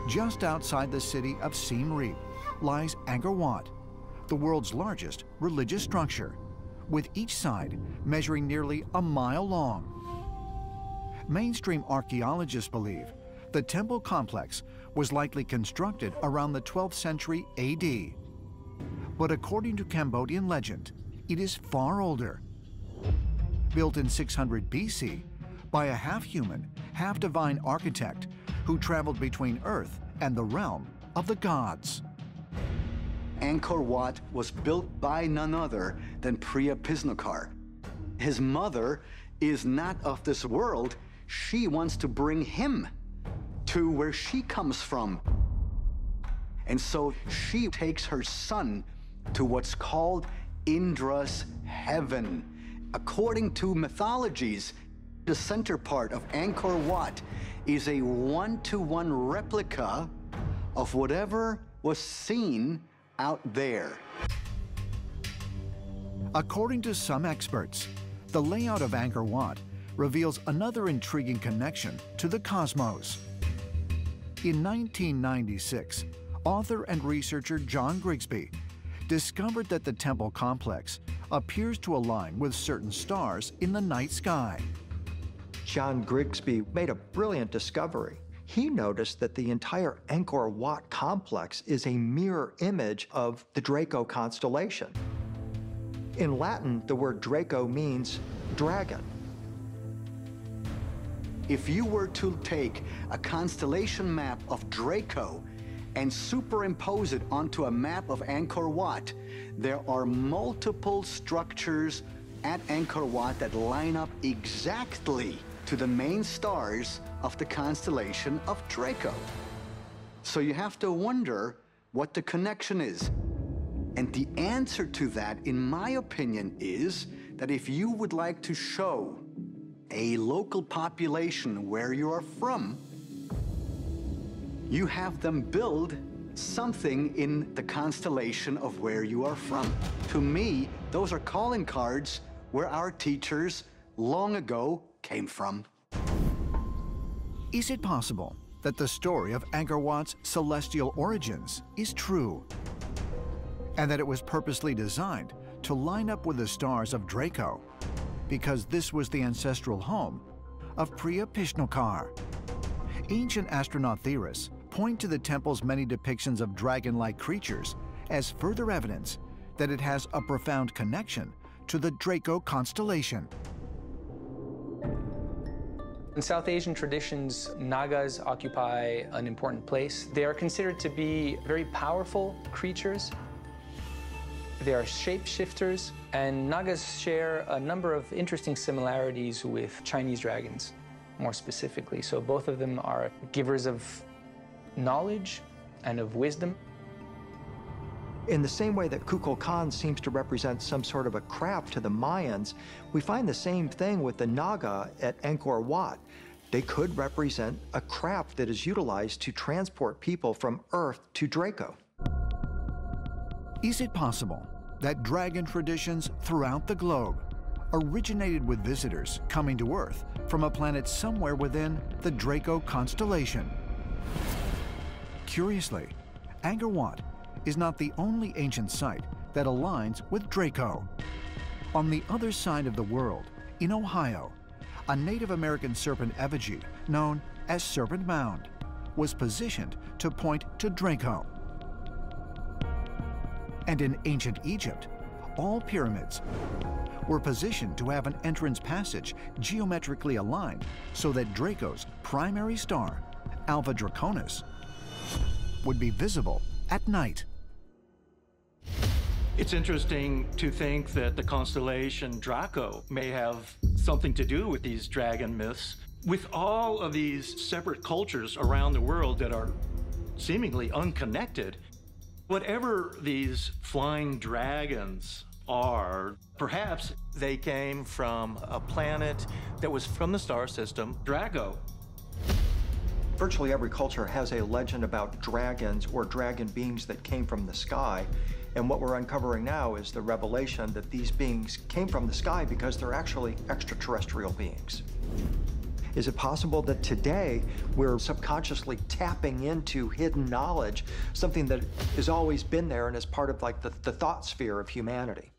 Just outside the city of Siem Reap lies Angkor Wat, the world's largest religious structure, with each side measuring nearly a mile long. Mainstream archaeologists believe the temple complex was likely constructed around the 12th century AD. But according to Cambodian legend, it is far older. Built in 600 BC by a half-human, half-divine architect who traveled between Earth and the realm of the gods. Angkor Wat was built by none other than Priya Pisnokar. His mother is not of this world. She wants to bring him to where she comes from. And so she takes her son to what's called Indra's heaven. According to mythologies, the center part of Angkor Wat is a one-to-one replica of whatever was seen out there. According to some experts, the layout of Angkor Wat reveals another intriguing connection to the cosmos. In 1996, author and researcher John Grigsby discovered that the temple complex appears to align with certain stars in the night sky. John Grigsby made a brilliant discovery. He noticed that the entire Angkor Wat complex is a mirror image of the Draco constellation. In Latin, the word Draco means dragon. If you were to take a constellation map of Draco and superimpose it onto a map of Angkor Wat, there are multiple structures at Angkor Wat that line up exactly to the main stars of the constellation of Draco. So you have to wonder what the connection is. And the answer to that, in my opinion, is that if you would like to show a local population where you are from, you have them build something in the constellation of where you are from. To me, those are calling cards where our teachers long ago came from. Is it possible that the story of Angkor Wat's celestial origins is true, and that it was purposely designed to line up with the stars of Draco because this was the ancestral home of Priya Pisnokar? Ancient astronaut theorists point to the temple's many depictions of dragon-like creatures as further evidence that it has a profound connection to the Draco constellation. In South Asian traditions, Nagas occupy an important place. They are considered to be very powerful creatures. They are shapeshifters, and Nagas share a number of interesting similarities with Chinese dragons, more specifically. So both of them are givers of knowledge and of wisdom. In the same way that Kukulkan seems to represent some sort of a craft to the Mayans, we find the same thing with the Naga at Angkor Wat. They could represent a craft that is utilized to transport people from Earth to Draco. Is it possible that dragon traditions throughout the globe originated with visitors coming to Earth from a planet somewhere within the Draco constellation? Curiously, Angkor Wat is not the only ancient site that aligns with Draco. On the other side of the world, in Ohio, a Native American serpent effigy known as Serpent Mound was positioned to point to Draco. And in ancient Egypt, all pyramids were positioned to have an entrance passage geometrically aligned so that Draco's primary star, Alpha Draconis, would be visible at night. It's interesting to think that the constellation Draco may have something to do with these dragon myths. With all of these separate cultures around the world that are seemingly unconnected, whatever these flying dragons are, perhaps they came from a planet that was from the star system, Draco. Virtually every culture has a legend about dragons or dragon beings that came from the sky. And what we're uncovering now is the revelation that these beings came from the sky because they're actually extraterrestrial beings. Is it possible that today we're subconsciously tapping into hidden knowledge, something that has always been there and is part of like the thought sphere of humanity?